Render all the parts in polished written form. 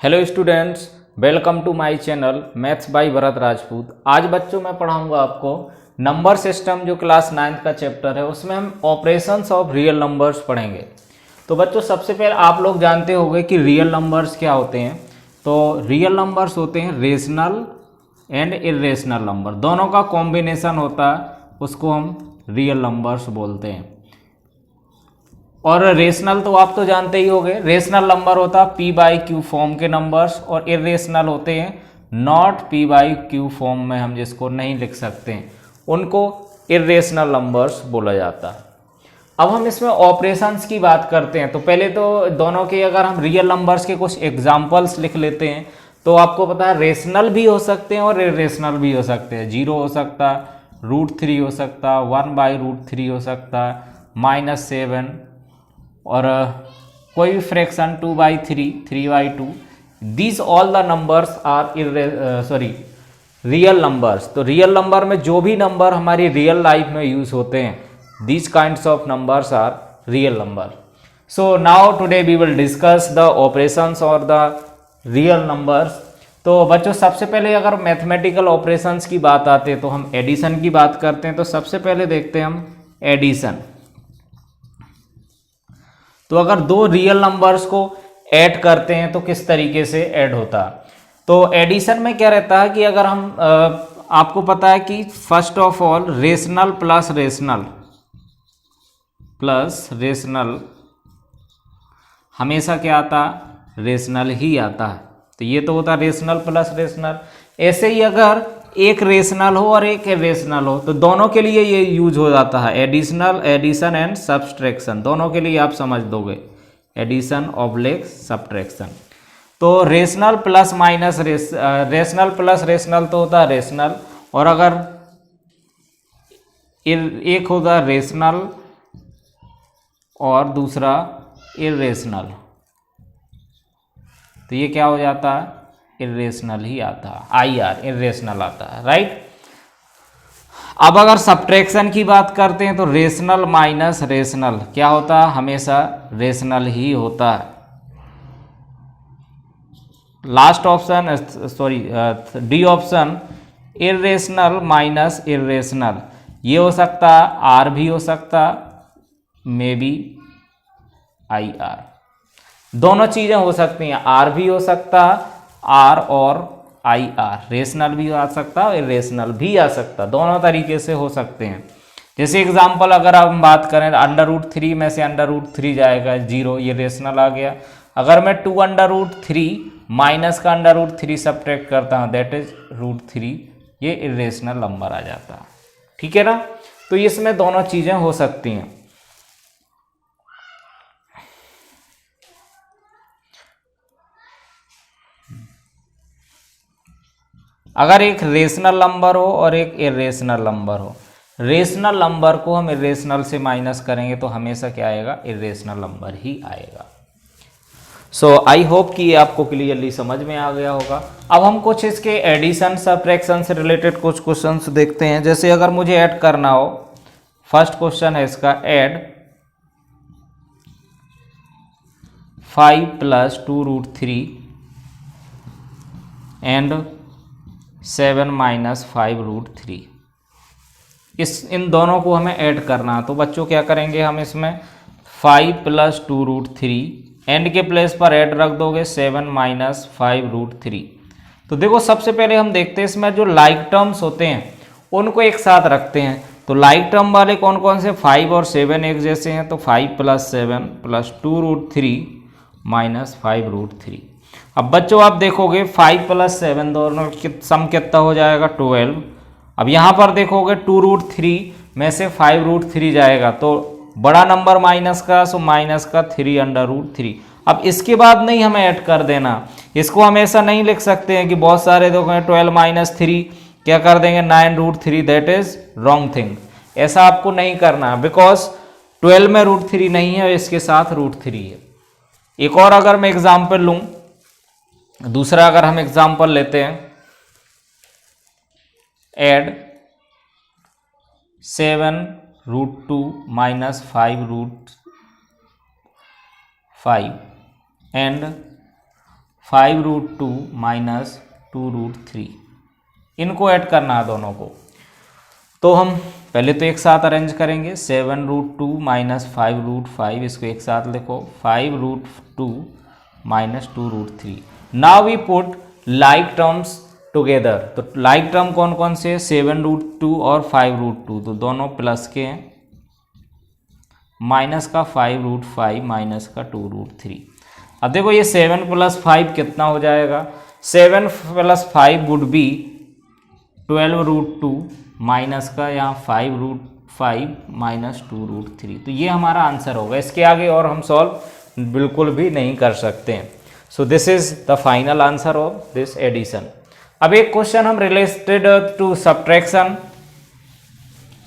Hello students, welcome to my channel maths by Bharat Rajput. आज बच्चों मैं पढ़ाऊंगा आपको नंबर सिस्टम जो क्लास 9th का चैप्टर है, उसमें हम ऑपरेशंस ऑफ रियल नंबर्स पढ़ेंगे। तो बच्चों सबसे पहले आप लोग जानते होंगे कि रियल नंबर्स क्या होते हैं। तो रियल नंबर्स होते हैं रेशनल एंड इरेशनल नंबर, दोनों का कॉम्बिनेशन होता है, उसको हम रियल नंबर्स बोलते हैं। और रेशनल तो आप तो जानते ही होंगे, रेशनल नंबर होता है p/q फॉर्म के नंबर्स, और इरेशनल होते हैं नॉट p/q फॉर्म में, हम जिसको नहीं लिख सकते हैं उनको इरेशनल नंबर्स बोला जाता है। अब हम इसमें ऑपरेशंस की बात करते हैं, तो पहले तो दोनों के अगर हम रियल नंबर्स के कुछ एग्जांपल्स लिख लेते हैं तो आपको पता है रेशनल भी हो सकते हैं और इरेशनल भी हो सकते हैं। 0 हो सकता है, √3 हो सकता है, 1/√3 हो सकता है, -7, और कोई भी fraction 2/3, 3/2। These all the numbers are real numbers. तो रियल नंबर में जो भी नंबर हमारी रियल लाइफ में यूज होते हैं, these kinds of numbers are real number. So now today we will discuss the operations और द रियल नंबर्स। तो बच्चों सबसे पहले अगर मैथमेटिकल ऑपरेशंस की बात आती है तो हम एडिशन की बात करते हैं। तो सबसे पहले देखते हैं हम एडिशन। तो अगर दो रियल नंबर्स को ऐड करते हैं तो किस तरीके से ऐड होता है। तो एडिशन में क्या रहता है कि अगर हम आपको पता है कि first of all rational plus rational हमेशा क्या आता है, रेशनल ही आता है। तो ये तो होता है रेशनल प्लस रेशनल। ऐसे ही अगर एक रेशनल हो और एक इरेशनल हो तो दोनों के लिए ये यूज हो जाता है एडिशन एंड सब्सट्रैक्शन, दोनों के लिए आप समझ दोगे एडिशन ऑब्लिक सब्ट्रैक्शन। तो rational plus minus rational plus rational तो होता है रेशनल, और अगर एक होता है रेशनल और दूसरा इरेशनल, तो ये क्या हो जाता है, इरेशनल ही आता है, IR इरेशनल आता है, राइट। अब अगर सब्ट्रैक्शन की बात करते हैं तो रेशनल माइनस रेशनल क्या होता है, हमेशा रेशनल ही होता है। Last option D option irrational minus irrational, ये हो सकता है R भी हो सकता, मे बी IR, दोनों चीजें हो सकती हैं। R भी हो सकता, R और IR, रेशनल भी आ सकता और इरेशनल भी आ सकता, दोनों तरीके से हो सकते हैं। जैसे एग्जांपल अगर हम बात करें √3 में से √3 जाएगा 0, ये रेशनल आ गया। अगर मैं 2√3 माइनस का √3 सब्ट्रैक्ट करता हूं, दैट इज √3, ये इरेशनल नंबर आ जाता है, ठीक है ना। तो इसमें दोनों चीजें हो सकती हैं। अगर एक रेशनल नंबर हो और एक इरेशनल नंबर हो, रेशनल नंबर को हम इरेशनल से माइनस करेंगे तो हमेशा क्या आएगा, इरेशनल नंबर ही आएगा। सो आई होप कि ये आपको क्लियरली समझ में आ गया होगा। अब हम कुछ इसके एडिशन सब्ट्रैक्शन से रिलेटेड कुछ क्वेश्चंस देखते हैं। जैसे अगर मुझे ऐड करना हो, फर्स्ट क्वेश्चन है इसका, ऐड 5 + 2√3 एंड 7 - 5√3, इन दोनों को हमें ऐड करना है। तो बच्चों क्या करेंगे, हम इसमें 5 + 2√3 एंड के प्लेस पर ऐड रख दोगे 7 - 5√3। तो देखो सबसे पहले हम देखते हैं इसमें जो लाइक टर्म्स होते हैं उनको एक साथ रखते हैं। तो लाइक टर्म वाले कौन कौन से, 5 और 7 एक जैसे हैं, तो 5 + 7 + 2√3 - 5√3। अब बच्चों आप देखोगे 5 + 7 दोनों सम कितना हो जाएगा, 12। अब यहाँ पर देखोगे 2√3 में से 5√3 जाएगा, तो बड़ा नंबर माइनस का, सो माइनस का 3/√3। अब इसके बाद नहीं हमें ऐड कर देना, इसको हम ऐसा नहीं लिख सकते हैं कि बहुत सारे देखो 12 - 3 क्या कर देंगे 9√3, दैट इज रॉन्ग थिंग। ऐसा आपको नहीं करना, बिकॉज 12 में √3 नहीं है, इसके साथ √3 है। एक और अगर मैं एग्जाम्पल लूं, दूसरा अगर हम एग्जाम्पल लेते हैं, ऐड 7√2 - 5√5 एंड 5√2 माइनस 2√3, इनको ऐड करना है दोनों को। तो हम पहले तो एक साथ अरेंज करेंगे, 7√2 माइनस 5√5, इसको एक साथ लिखो, 5√2 minus 2√3। Now we put like terms together. तो लाइक टर्म कौन कौन से, 7√2 और 5√2, तो दोनों प्लस के हैं, माइनस का 5√5 माइनस का 2√3। अब देखो ये 7 + 5 कितना हो जाएगा, 7 + 5 वुड बी 12√2 माइनस का यहाँ 5√5 माइनस 2√3। तो ये हमारा आंसर होगा, इसके आगे और हम सॉल्व बिल्कुल भी नहीं कर सकते हैं। So this is the final answer of this addition. अब एक क्वेश्चन हम रिलेटेड टू सब्ट्रैक्शन,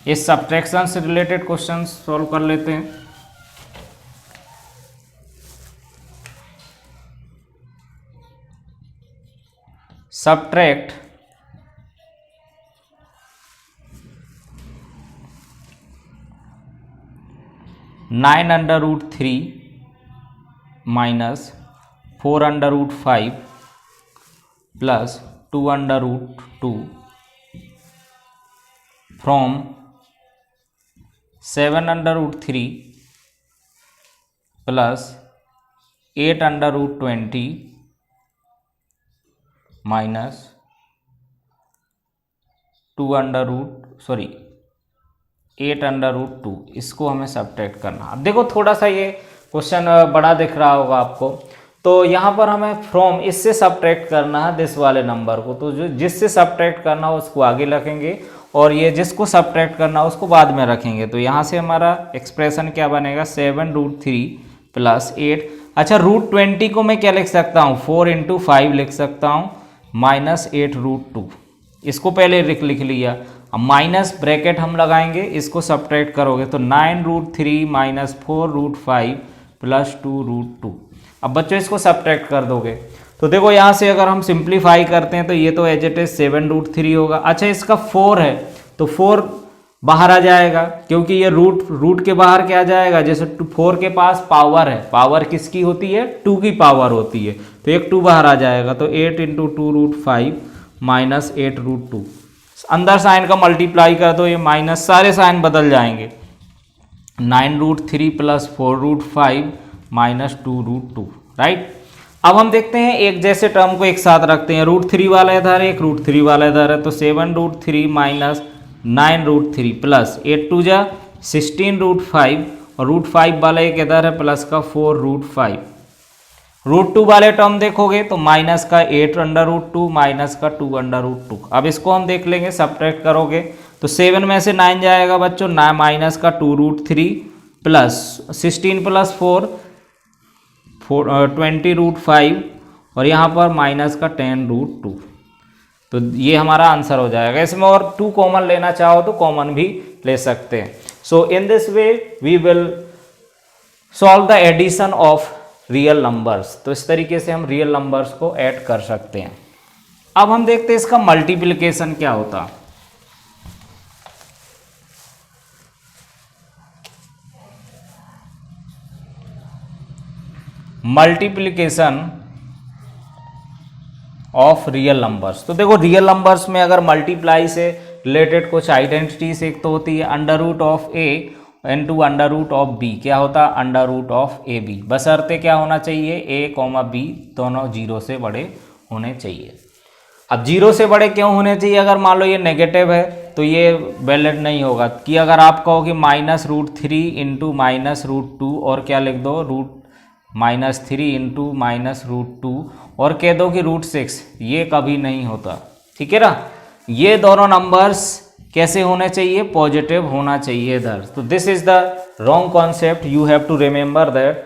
इस सब्ट्रैक्शन से रिलेटेड क्वेश्चन सॉल्व कर लेते हैं। Subtract 9√3 minus 4√5 plus 2√2 from 7√3 plus 8√20 minus 8√2, इसको हमें सब्ट्रैक्ट करना। अब देखो थोड़ा सा ये क्वेश्चन बड़ा दिख रहा होगा आपको, तो यहाँ पर हमें फ्रॉम इससे सब्ट्रैक्ट करना है दिस वाले नंबर को, तो जो जिससे सब्ट्रैक्ट करना हो उसको आगे रखेंगे और ये जिसको सब्ट्रैक्ट करना हो उसको बाद में रखेंगे। तो यहाँ से हमारा एक्सप्रेशन क्या बनेगा, 7√3 प्लस 8। अच्छा √20 को मैं क्या लिख सकता हूँ, 4 × 5 लिख सकता हूँ, माइनस 8√2, इसको पहले लिख लिया। अब माइनस ब्रैकेट हम लगाएंगे, इसको सब्ट्रैक्ट करोगे तो 9√3 माइनस 4√5 प्लस 2√2। अब बच्चों इसको सब्ट्रैक्ट कर दोगे तो देखो यहाँ से अगर हम सिंप्लीफाई करते हैं तो ये तो एज इट इज 7√3 होगा। अच्छा इसका 4 है तो 4 बाहर आ जाएगा, क्योंकि ये रूट के बाहर क्या आ जाएगा, जैसे 4 के पास पावर है, पावर किसकी होती है, 2 की पावर होती है, तो एक 2 बाहर आ जाएगा, तो 8 × 2√5 माइनस 8√2। अंदर साइन का मल्टीप्लाई कर दो, ये माइनस सारे साइन बदल जाएंगे, 9√3 प्लस 4√5 माइनस 2√2, राइट। अब हम देखते हैं एक जैसे टर्म को एक साथ रखते हैं, √3 वाला इधर है, एक √3 वाला इधर है, तो 7√3 माइनस 9√3 प्लस 8 × 2 = 16√5 और √5 वाला एक इधर है प्लस का 4√5। √2 वाले टर्म देखोगे तो माइनस का 8√2 माइनस का 2√2। अब इसको हम देख लेंगे, सब्ट्रैक्ट करोगे तो 7 में से 9 जाएगा बच्चों, माइनस का 2√3 प्लस 16 + 4 20√5 और यहाँ पर माइनस का 10√2। तो ये हमारा आंसर हो जाएगा। इसमें और 2 कॉमन लेना चाहो तो कॉमन भी ले सकते हैं। So in this way we will solve the addition of real numbers. तो इस तरीके से हम रियल नंबर्स को ऐड कर सकते हैं। अब हम देखते हैं इसका मल्टीप्लिकेशन क्या होता। Multiplication of real numbers. तो देखो रियल नंबर्स में अगर मल्टीप्लाई से रिलेटेड कुछ आइडेंटिटीज, एक तो होती है √a into √b, क्या होता है √ab, बशर्ते क्या होना चाहिए, a, b दोनों 0 से बड़े होने चाहिए। अब 0 से बड़े क्यों होने चाहिए, अगर मान लो ये नेगेटिव है तो ये वैलिड नहीं होगा। कि अगर आप कहो कि -√3 इंटू -√2 और क्या लिख दो -3 इंटू -√2 और कह दो कि √6, ये कभी नहीं होता, ठीक है ना। ये दोनों नंबर्स कैसे होने चाहिए, पॉजिटिव होना चाहिए इधर। तो this is the wrong concept, you have to remember that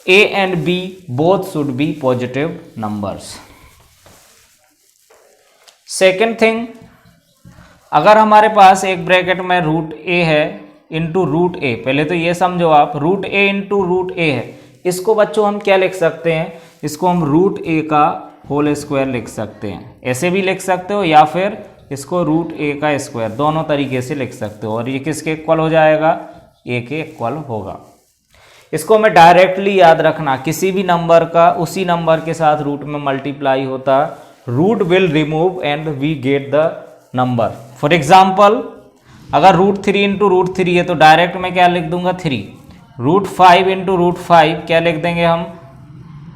a and b both should be positive numbers. Second thing, अगर हमारे पास एक ब्रैकेट में √a है इंटू √a, पहले तो ये समझो आप √a इंटू √a है, इसको बच्चों हम क्या लिख सकते हैं, इसको हम √a का होल स्क्वायर लिख सकते हैं, ऐसे भी लिख सकते हो या फिर इसको √a का स्क्वायर, दोनों तरीके से लिख सकते हो। और ये किसके इक्वल हो जाएगा, a के इक्वल होगा। इसको हमें डायरेक्टली याद रखना, किसी भी नंबर का उसी नंबर के साथ रूट में मल्टीप्लाई होता, root will remove and we get the number. For example अगर रूट 3 इंटू रूट 3 है तो डायरेक्ट मैं क्या लिख दूंगा 3, रूट 5 इंटू रूट 5 क्या लिख देंगे हम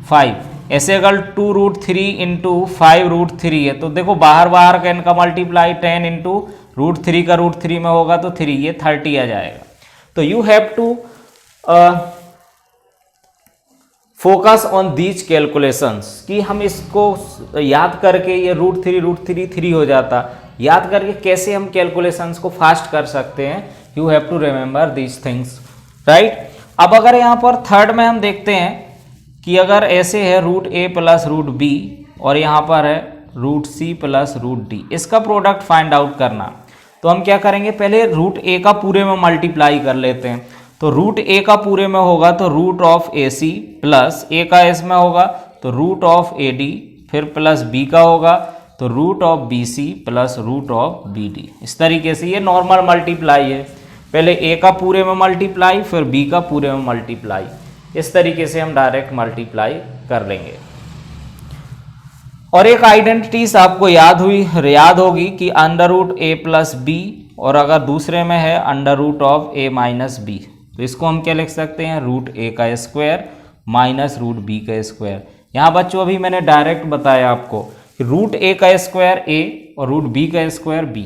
5। ऐसे अगर 2√3 इंटू 5√3 है तो देखो बाहर बाहर का इनका मल्टीप्लाई 10 इंटू रूट 3 का रूट 3 में होगा तो 3, ये 30 आ जाएगा। तो you have to focus on these calculations कि हम इसको याद करके, ये रूट 3 हो जाता, याद करके कैसे हम कैलकुलेशंस को फास्ट कर सकते हैं। You have to remember these things, right. अब अगर यहाँ पर थर्ड में हम देखते हैं कि अगर ऐसे है root a plus root b और यहाँ पर है root c plus root d, इसका प्रोडक्ट फाइंड आउट करना, तो हम क्या करेंगे, पहले रूट a का पूरे में मल्टीप्लाई कर लेते हैं। तो रूट a का पूरे में होगा तो root of ac plus a का s में होगा तो रूट ऑफ ad, फिर प्लस b का होगा तो root of bc plus root of bd। इस तरीके से ये नॉर्मल मल्टीप्लाई है, पहले a का पूरे में मल्टीप्लाई फिर b का पूरे में मल्टीप्लाई, इस तरीके से हम डायरेक्ट मल्टीप्लाई कर लेंगे। और एक आइडेंटिटीज आपको याद होगी कि under root a plus b, और अगर दूसरे में है under root of a minus b, तो इसको हम क्या लिख सकते हैं, रूट a का स्क्वायर माइनस रूट b का स्क्वायर। यहाँ बच्चों अभी मैंने डायरेक्ट बताया आपको कि रूट a का स्क्वायर a और रूट b का स्क्वायर b,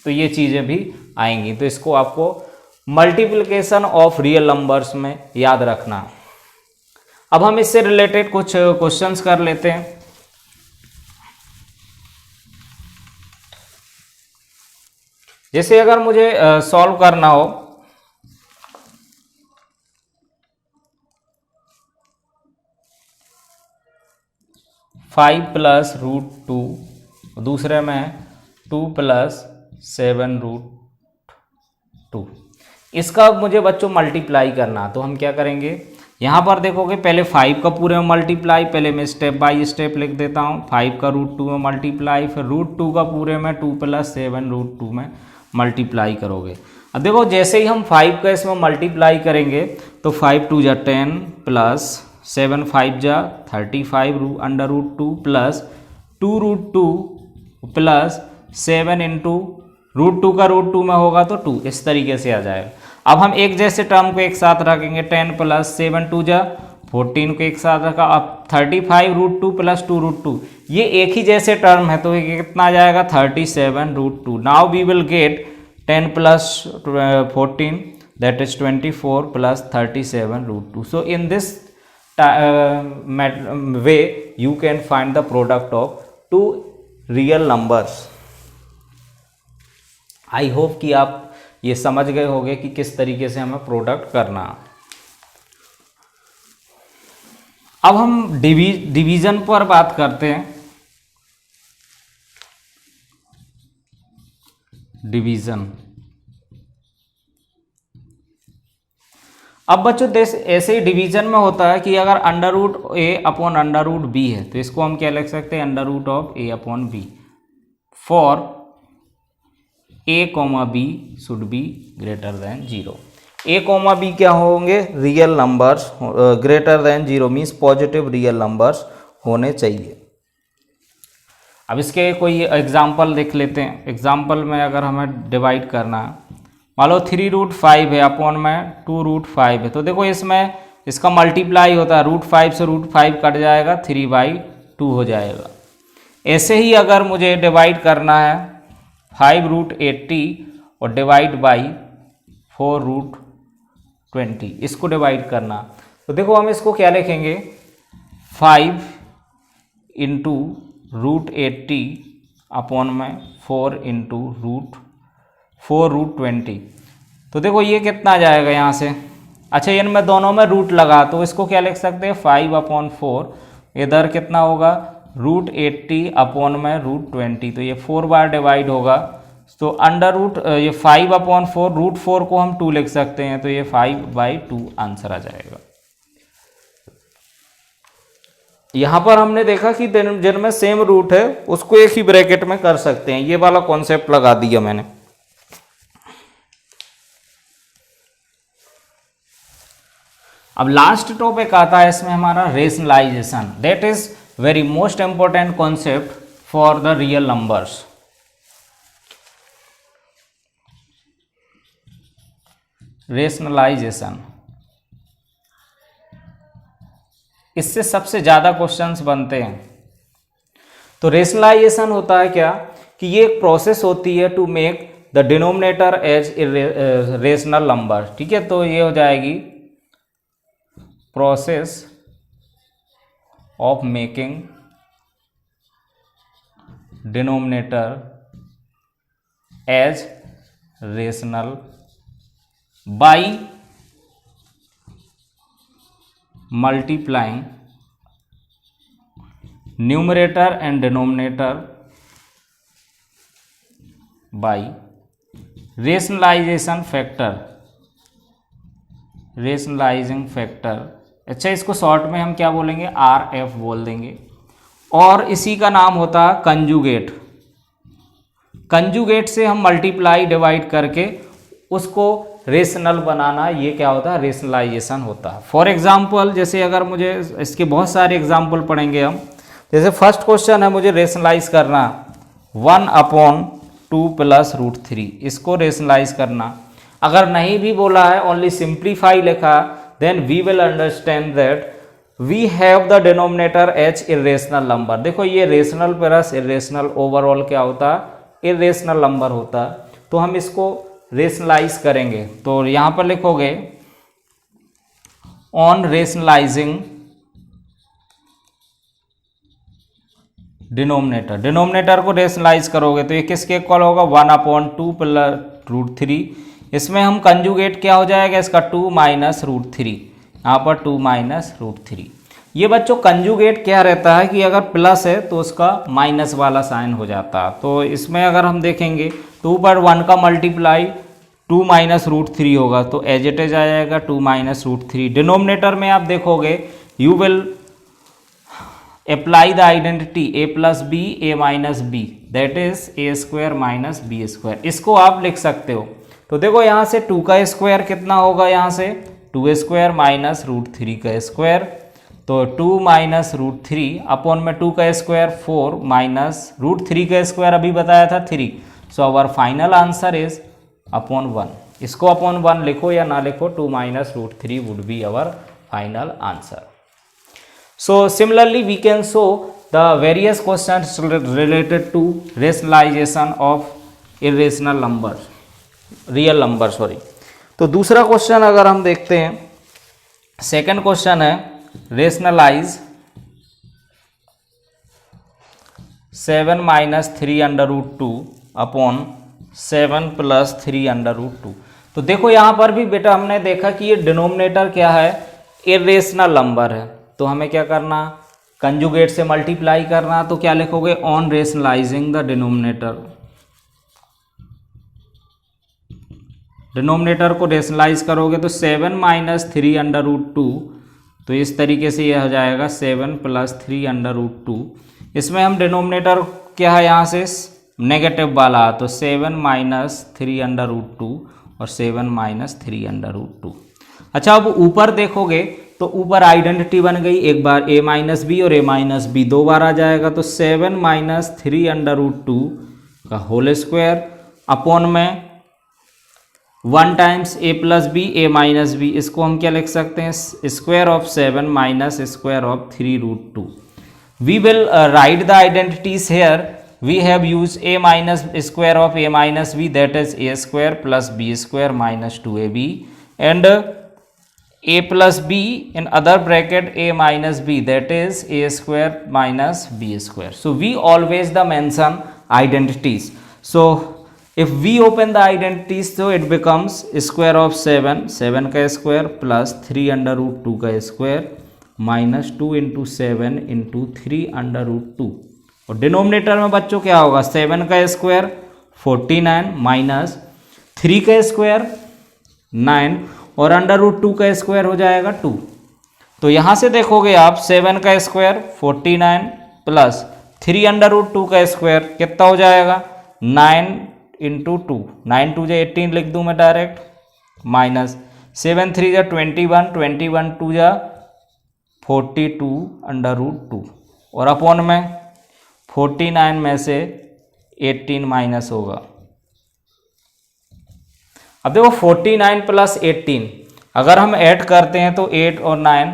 तो ये चीज़ें भी आएंगी। तो इसको आपको मल्टीप्लिकेशन ऑफ रियल नंबर्स में याद रखना। अब हम इससे रिलेटेड कुछ क्वेश्चंस कर लेते हैं। जैसे अगर मुझे सॉल्व करना हो, फाइव प्लस रूट 2, दूसरे में 2 प्लस 7 रूट 2, इसका मुझे बच्चों मल्टीप्लाई करना, तो हम क्या करेंगे, यहाँ पर देखोगे पहले 5 का पूरे में मल्टीप्लाई, पहले मैं स्टेप बाय स्टेप लिख देता हूँ। 5 का रूट 2 में मल्टीप्लाई, फिर रूट 2 का पूरे में 2 प्लस 7 रूट 2 में मल्टीप्लाई करोगे। अब देखो जैसे ही हम 5 का इसमें मल्टीप्लाई करेंगे तो 5 2 जा 10 प्लस 7 5 जा 35 under root 2 plus 2 root 2 plus 7 into root 2 का रूट 2 में होगा तो 2, इस तरीके से आ जाएगा। अब हम एक जैसे टर्म को एक साथ रखेंगे, 10 प्लस 7 2 जा 14 को एक साथ रखा, अब 35 रूट 2 प्लस 2 रूट 2, ये एक ही जैसे टर्म है तो ये कितना आ जाएगा 37 root 2। Now we will get 10 plus 14 that is 24 plus 37 root 2। So in this way you can find the product of two real numbers. I hope कि आप ये समझ गए होंगे कि किस तरीके से हमें प्रोडक्ट करना। अब हम डिवीजन पर बात करते हैं। डिवीजन, अब बच्चों ऐसे ही डिवीजन में होता है कि अगर under root a upon under root b है तो इसको हम क्या लिख सकते हैं, under root of a upon b for a comma b should be greater than 0। a comma b क्या होंगे, real numbers, greater than 0 means positive real numbers होने चाहिए। अब इसके कोई एग्जाम्पल देख लेते हैं। एग्जाम्पल में अगर हमें डिवाइड करना है, मान लो 3 रूट 5 है अपॉन में 2 रूट 5 है, तो देखो इसमें इसका मल्टीप्लाई होता है, रूट 5 से रूट 5 कट जाएगा, 3/2 हो जाएगा। ऐसे ही अगर मुझे डिवाइड करना है 5 रूट 80 और डिवाइड बाई 4 रूट 20, इसको डिवाइड करना, तो देखो हम इसको क्या लिखेंगे, 5 इंटू रूट 80 अपॉन में 4 इंटू रूट 20। तो देखो ये कितना आ जाएगा यहाँ से, अच्छा इनमें दोनों में रूट लगा तो इसको क्या लिख सकते हैं, 5/4, इधर कितना होगा रूट 80 अपॉन में रूट 20, तो ये 4 बार डिवाइड होगा, तो अंडर रूट ये 5/4, रूट 4 को हम 2 लिख सकते हैं, तो ये 5/2 आंसर आ जाएगा। यहाँ पर हमने देखा कि जिनमें सेम रूट है उसको एक ही ब्रैकेट में कर सकते हैं, ये वाला कॉन्सेप्ट लगा दिया मैंने। अब लास्ट टॉपिक आता है इसमें हमारा rationalization, that is very most important concept for the real numbers. Rationalization, इससे सबसे ज़्यादा क्वेश्चंस बनते हैं। तो रेशनलाइजेशन होता है क्या कि ये एक प्रोसेस होती है to make the denominator as rational number. ठीक है, तो ये हो जाएगी process of making denominator as rational by multiplying numerator and denominator by rationalization factor, rationalizing factor। अच्छा, इसको शॉर्ट में हम क्या बोलेंगे, RF बोल देंगे। और इसी का नाम होता है कंजुगेट। कंजुगेट से हम मल्टीप्लाई डिवाइड करके उसको रेशनल बनाना, ये क्या होता है, रेशनलाइजेशन होता है। फॉर एग्जाम्पल, जैसे अगर मुझे इसके बहुत सारे एग्जाम्पल पढ़ेंगे हम। जैसे फर्स्ट क्वेश्चन है, मुझे रेशनलाइज करना 1/2 + √3, इसको रेशनलाइज करना। अगर नहीं भी बोला है, ओनली सिंप्लीफाई लिखा, then we will understand that we have the denominator as irrational number. देखो, ये रेशनल प्लस इरेशनल ओवरऑल क्या होता है, इरेशनल नंबर होता है। तो हम इसको रेशनलाइज करेंगे, तो यहां पर लिखोगे ऑन रेशनलाइजिंग डिनोमिनेटर। डिनोमिनेटर को रेशनलाइज करोगे तो ये किसके इक्वल होगा, 1/2 + √3। इसमें हम कंजुगेट क्या हो जाएगा इसका, 2 - √3, यहाँ पर 2 - √3। ये बच्चों कंजुगेट क्या रहता है कि अगर प्लस है तो उसका माइनस वाला साइन हो जाता है। तो इसमें अगर हम देखेंगे 2 पर 1 का मल्टीप्लाई 2 - √3 होगा, तो एज इट इज आ जाएगा 2 - √3। डिनोमिनेटर में आप देखोगे you will apply the identity a + b a - b, that is a² - b²। इसको आप लिख सकते हो। तो देखो यहाँ से 2 का स्क्वायर कितना होगा, यहाँ से 2² - √3 का स्क्वायर, तो 2 - √3 अपॉन में 2 का स्क्वायर 4 - √3 का स्क्वायर अभी बताया था 3। So our final answer is upon 1। इसको अपॉन 1 लिखो या ना लिखो, 2 - √3 would be our final answer. So similarly we can show the various questions related to rationalization of irrational number, real number sorry. तो दूसरा क्वेश्चन अगर हम देखते हैं, सेकंड क्वेश्चन है रेशनलाइज 7 - 3√2 अपॉन 7 + 3√2। तो देखो यहाँ पर भी बेटा हमने देखा कि ये डिनोमिनेटर क्या है, इरेशनल नंबर है। तो हमें क्या करना, कंजुगेट से मल्टीप्लाई करना। तो क्या लिखोगे, on rationalising the denominator. Denominator को रेशनलाइज करोगे तो 7 - 3√2, तो इस तरीके से यह हो जाएगा 7 + 3√2। इसमें हम डिनोमिनेटर क्या है, यहाँ से नेगेटिव वाला, तो 7 - 3√2 और 7 - 3√2। अच्छा, अब ऊपर देखोगे तो ऊपर आइडेंटिटी बन गई, एक बार a - b और a - b 2 बार आ जाएगा, तो 7 - 3√2 का होल स्क्वायर अपॉन में 1 times a + b a - b। इसको हम क्या लिख सकते हैं, square of 7 minus square of 3√2। We will write the identities here. We have used a minus square of a minus b, that is a² + b² - 2ab, and a plus b in other bracket a minus b, that is a² - b². So we always the mention identities. So if we open the identities, so it becomes square of 7 का square plus 3√2 का square minus 2 × 7 × 3√2। और denominator में बच्चों क्या होगा, 7 का square 49 minus 3 का square 9 और √2 का स्क्वायर हो जाएगा 2। तो यहाँ से देखोगे आप 7 का स्क्वायर 49 प्लस 3√2 का स्क्वायर कितना हो जाएगा, 9 × 2, 9 × 2 18 लिख दूँ मैं डायरेक्ट, माइनस 7 3 जा 21, 21 2 जा 42 अंडर रूट 2 और अपॉन में 49 में से 18 माइनस होगा। अब देखो 49 प्लस 18 अगर हम ऐड करते हैं तो 8 और 9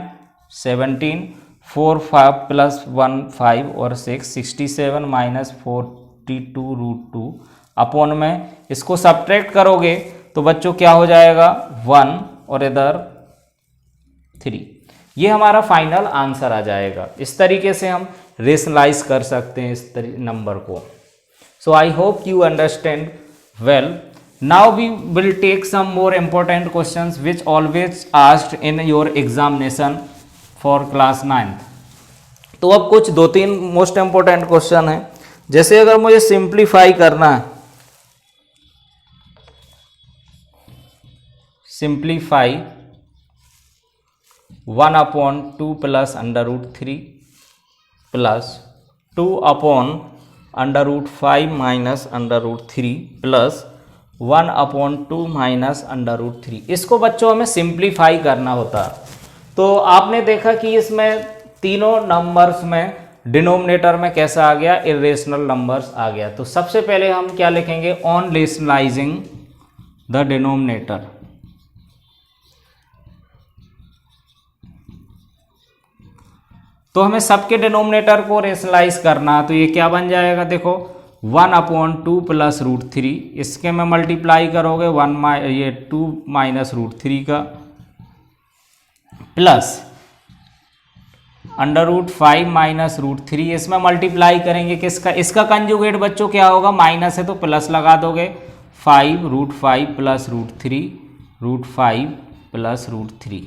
17, 4 5 प्लस 1 5 और 6 67 माइनस 42 रूट 2 अपॉन में इसको सब्ट्रैक्ट करोगे तो बच्चों क्या हो जाएगा 1 और इधर 3। ये हमारा फाइनल आंसर आ जाएगा। इस तरीके से हम रेशनलाइज कर सकते हैं इस नंबर को। So I hope you understand well. Now we will take some more important questions which always asked in your examination for class 9th। तो अब कुछ 2-3 मोस्ट इम्पोर्टेंट क्वेश्चन है। जैसे अगर मुझे सिंप्लीफाई करना है, simplify 1/2 plus under root 3 plus 2/5 minus under root 3 plus 1/2 minus under root 3। इसको बच्चों हमें सिंप्लीफाई करना होता। तो आपने देखा कि इसमें तीनों नंबर्स में डिनोमिनेटर में कैसा आ गया, इरेशनल नंबर्स आ गया। तो सबसे पहले हम क्या लिखेंगे, ऑन रेशनलाइजिंग द डिनोमिनेटर। तो हमें सबके डिनोमिनेटर को रेशनलाइज करना, तो ये क्या बन जाएगा, देखो 1/2 प्लस रूट 3, इसके में मल्टीप्लाई करोगे 2 माइनस रूट 3 का plus under root 5 minus root 3, इसमें मल्टीप्लाई करेंगे किसका, इसका कंजुगेट बच्चों क्या होगा, माइनस है तो प्लस लगा दोगे 5√5 plus root 3 √5 plus root 3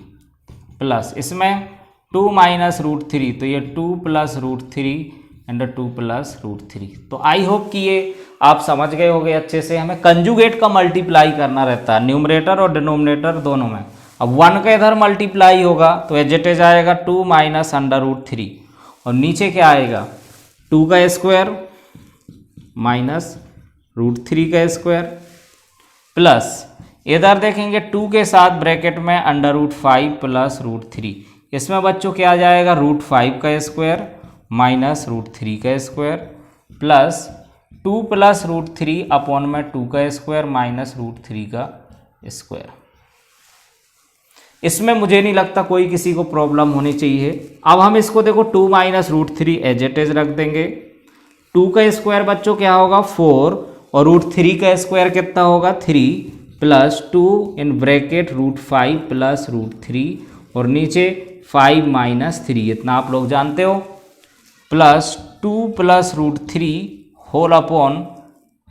plus इसमें 2 माइनस रूट 3, तो ये 2 plus root 3 and 2 plus root 3। तो आई होप कि ये आप समझ गए होंगे अच्छे से। हमें कंजुगेट का मल्टीप्लाई करना रहता है न्यूमरेटर और डिनोमिनेटर दोनों में। अब 1 का इधर मल्टीप्लाई होगा तो एज इट इज आएगा 2 माइनस अंडर रूट 3 और नीचे क्या आएगा 2 का स्क्वायर माइनस रूट 3 का स्क्वायर प्लस इधर देखेंगे 2 के साथ ब्रैकेट में अंडर रूट 5 प्लस रूट 3। इसमें बच्चों क्या आ जाएगा √5 का स्क्वायर माइनस रूट 3 का square plus 2 plus root 3 upon में 2 का स्क्वायर माइनस रूट 3 का स्क्वायर। इसमें मुझे नहीं लगता कोई किसी को प्रॉब्लम होनी चाहिए। अब हम इसको देखो 2 minus root 3 as it is रख देंगे। 2 का स्क्वायर बच्चों क्या होगा 4 और रूट 3 का स्क्वायर कितना होगा 3 plus 2 in bracket √5 plus root 3 और नीचे 5 माइनस 3, इतना आप लोग जानते हो, plus 2 plus root 3 whole upon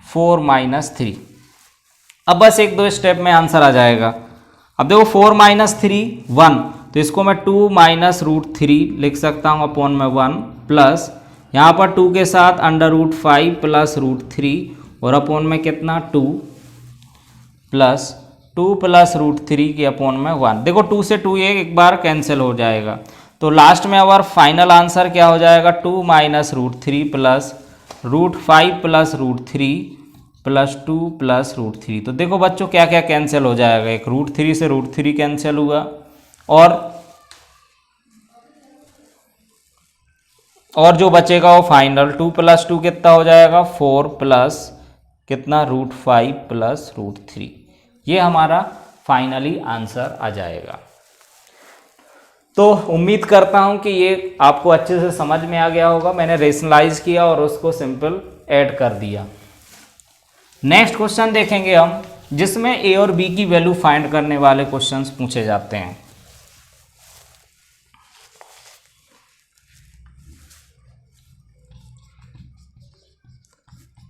4 minus 3। अब बस 1-2 स्टेप में आंसर आ जाएगा। अब देखो 4 माइनस 3 1, तो इसको मैं 2 माइनस रूट 3 लिख सकता हूँ अपॉन में 1 प्लस यहाँ पर 2 के साथ अंडर रूट 5 प्लस रूट 3 और अपॉन में कितना 2 प्लस 2 प्लस रूट 3 के अपॉन में 1। देखो 2 से 2 ये एक बार कैंसिल हो जाएगा, तो लास्ट में हमारा फाइनल आंसर क्या हो जाएगा 2 minus root 3 plus √5 plus root 3 plus 2 plus root 3। तो देखो बच्चों क्या क्या कैंसिल हो जाएगा, एक √3 से रूट 3 कैंसिल हुआ और जो बचेगा वो फाइनल 2 प्लस 2 कितना हो जाएगा 4 प्लस कितना √5 प्लस रूट 3। ये हमारा फाइनली आंसर आ जाएगा। तो उम्मीद करता हूं कि ये आपको अच्छे से समझ में आ गया होगा। मैंने रेशनलाइज किया और उसको सिंपल ऐड कर दिया। नेक्स्ट क्वेश्चन देखेंगे हम, जिसमें ए और बी की वैल्यू फाइंड करने वाले क्वेश्चंस पूछे जाते हैं।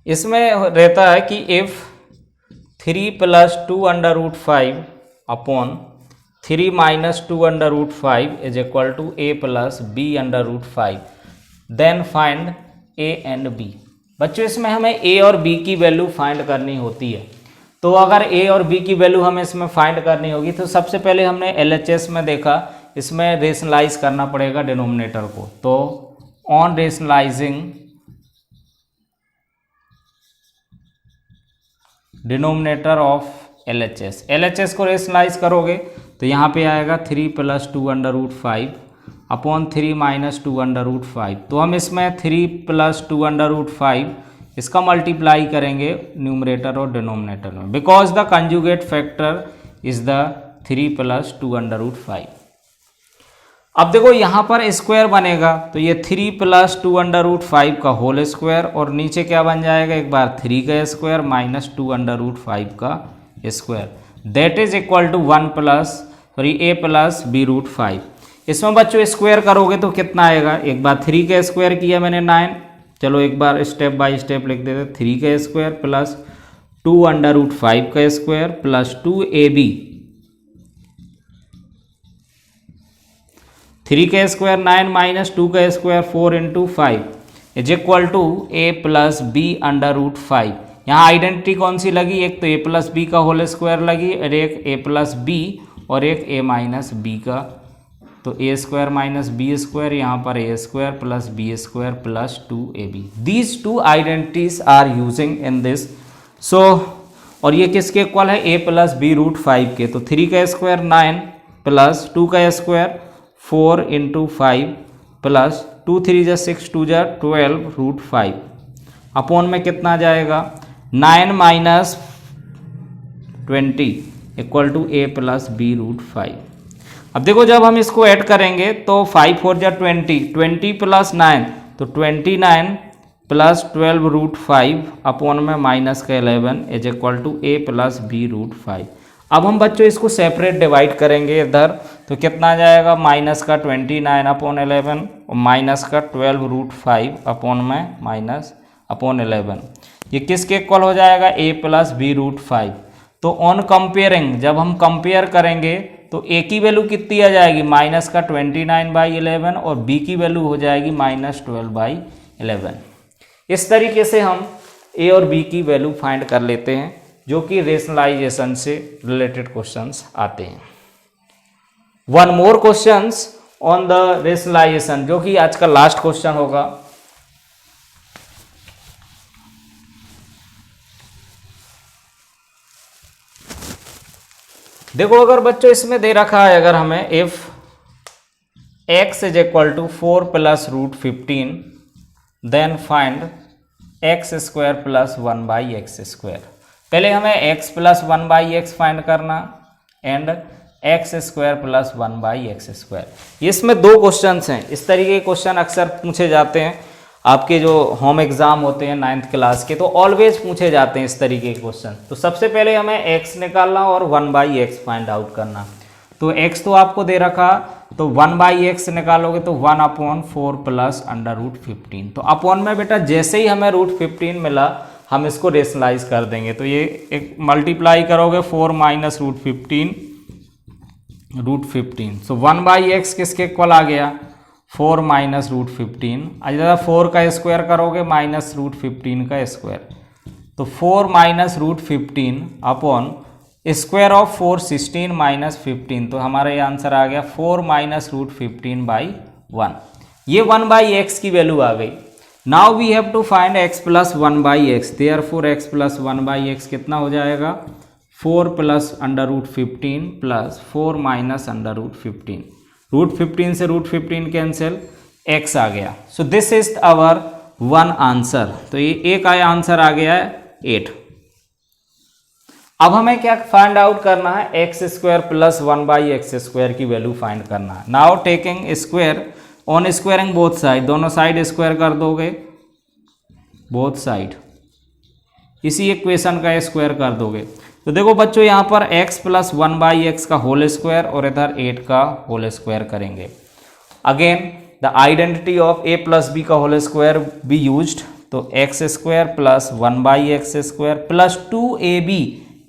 इसमें रहता है कि if 3 plus 2 under root 5 upon 3 minus 2 under root 5 is equal to a plus b under root 5, then find a and b। बच्चों इसमें हमें a और b की वैल्यू फाइंड करनी होती है। तो अगर a और b की वैल्यू हमें इसमें फाइंड करनी होगी तो सबसे पहले हमने LHS में देखा, इसमें रेशनलाइज करना पड़ेगा डिनोमिनेटर को। तो on rationalising denominator of LHS। LHS को रेशनलाइज करोगे तो यहाँ पे आएगा 3 + 2√5 अपॉन 3 - 2√5। तो हम इसमें 3 + 2√5 इसका मल्टीप्लाई करेंगे न्यूमरेटर और डिनोमिनेटर में, because the conjugate factor is the 3 + 2√5। अब देखो यहाँ पर स्क्वायर बनेगा तो ये 3 + 2√5 का होल स्क्वायर और नीचे क्या बन जाएगा, एक बार 3 का स्क्वायर माइनस 2√5 का square, that is equal to a + b√5। इसमें बच्चों स्क्वायर करोगे तो कितना आएगा, एक बार 3 का स्क्वायर किया मैंने 9, चलो एक बार स्टेप बाय स्टेप लिख देते, 3 का स्क्वायर प्लस 2√5 का स्क्वायर प्लस 2ab, 3 का स्क्वायर 9 माइनस 2 का square 4 × 5 is equal to a + b√5। यहाँ आइडेंटिटी कौन सी लगी, एक तो a + b का होल स्क्वायर लगी और एक a + b और एक a - b का, तो a² - b², यहाँ पर a² + b² + 2ab। These two identities are using in this. So और ये किसके इक्वल है, a + b√5 के, तो 3 का स्क्वायर 9 प्लस 2 का स्क्वायर 4 × 5 प्लस 2 × 3 = 6 2 = 12√5 अपॉन में कितना जाएगा 9 - 20 इक्वल टू a + b√5। अब देखो जब हम इसको ऐड करेंगे तो 5 4 = 20, 20 + 9 तो 29 प्लस 12√5 अपॉन में माइनस का 11 is equal to a + b√5। अब हम बच्चों इसको सेपरेट डिवाइड करेंगे इधर, तो कितना जाएगा माइनस का 29 अपॉन 11 और माइनस का 12√5 अपॉन में माइनस अपॉन 11, ये किसके इक्वल हो जाएगा, a + b√5। तो ऑन कंपेयरिंग जब हम कंपेयर करेंगे तो a की वैल्यू कितनी आ जाएगी, माइनस का 29/11 और b की वैल्यू हो जाएगी -12/11। इस तरीके से हम a और b की वैल्यू फाइंड कर लेते हैं, जो कि रेशनलाइजेशन से रिलेटेड क्वेश्चंस आते हैं। One more questions on the rationalization, जो कि आज का लास्ट क्वेश्चन होगा। देखो अगर बच्चों इसमें दे रखा है, अगर हमें if x = 4 + √15 then find x² + 1/x²। पहले हमें x + 1/x फाइंड करना एंड x² + 1/x²। इसमें दो क्वेश्चंस हैं, इस तरीके के क्वेश्चन अक्सर पूछे जाते हैं आपके जो होम एग्जाम होते हैं 9th क्लास के, तो ऑलवेज पूछे जाते हैं इस तरीके के क्वेश्चन। तो सबसे पहले हमें x निकालना और 1/x फाइंड आउट करना। तो x तो आपको दे रखा, तो 1/x निकालोगे तो 1/4 + √15। तो अपॉन में बेटा जैसे ही हमें √15 मिला हम इसको रेशनलाइज कर देंगे, तो ये एक मल्टीप्लाई करोगे 4 - √15, सो 1/x किसके इक्वल आ गया, 4 - √15। अगर 4 का स्क्वायर करोगे माइनस √15 का स्क्वायर, तो 4 - √15 अपॉन स्क्वायर ऑफ 4 16 - 15, तो हमारा ये आंसर आ गया 4 - √15/1। ये 1/x की वैल्यू आ गई। Now we have to find x + 1/x, therefore x + 1/x कितना हो जाएगा, 4 + √15 प्लस 4 - √15। √15 से √15 कैंसिल, x आ गया। सो this is hour one answer. तो ये एक आया आंसर आ गया है 8। अब हमें क्या फाइंड आउट करना है, x² + 1/x² की वैल्यू फाइंड करना है। Now taking square on squaring both side, दोनों साइड स्क्वायर कर दोगे, बोथ साइड इसी इक्वेशन का स्क्वायर कर दोगे। तो देखो बच्चों यहाँ पर x + 1/x का होल स्क्वायर और इधर 8 का होल स्क्वायर करेंगे। Again the identity of a + b का होल स्क्वायर बी यूज्ड, तो x² + 1/x² plus 2ab,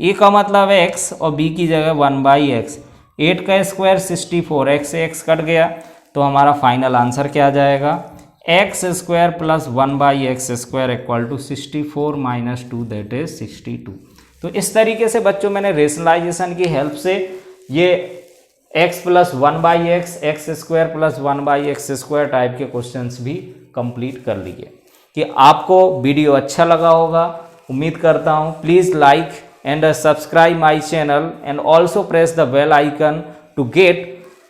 a का मतलब है x और b की जगह 1/x, 8 का स्क्वायर 64, x से x कट गया, तो हमारा फाइनल आंसर क्या आ जाएगा, x² + 1/x² equal to 64 - 2 that is 62। तो इस तरीके से बच्चों मैंने रेशनलाइजेशन की हेल्प से ये x + 1/x, x² + 1/x² type के क्वेश्चंस भी कंप्लीट कर लिए। कि आपको वीडियो अच्छा लगा होगा, उम्मीद करता हूँ। Please like and subscribe my channel and also press the bell icon to get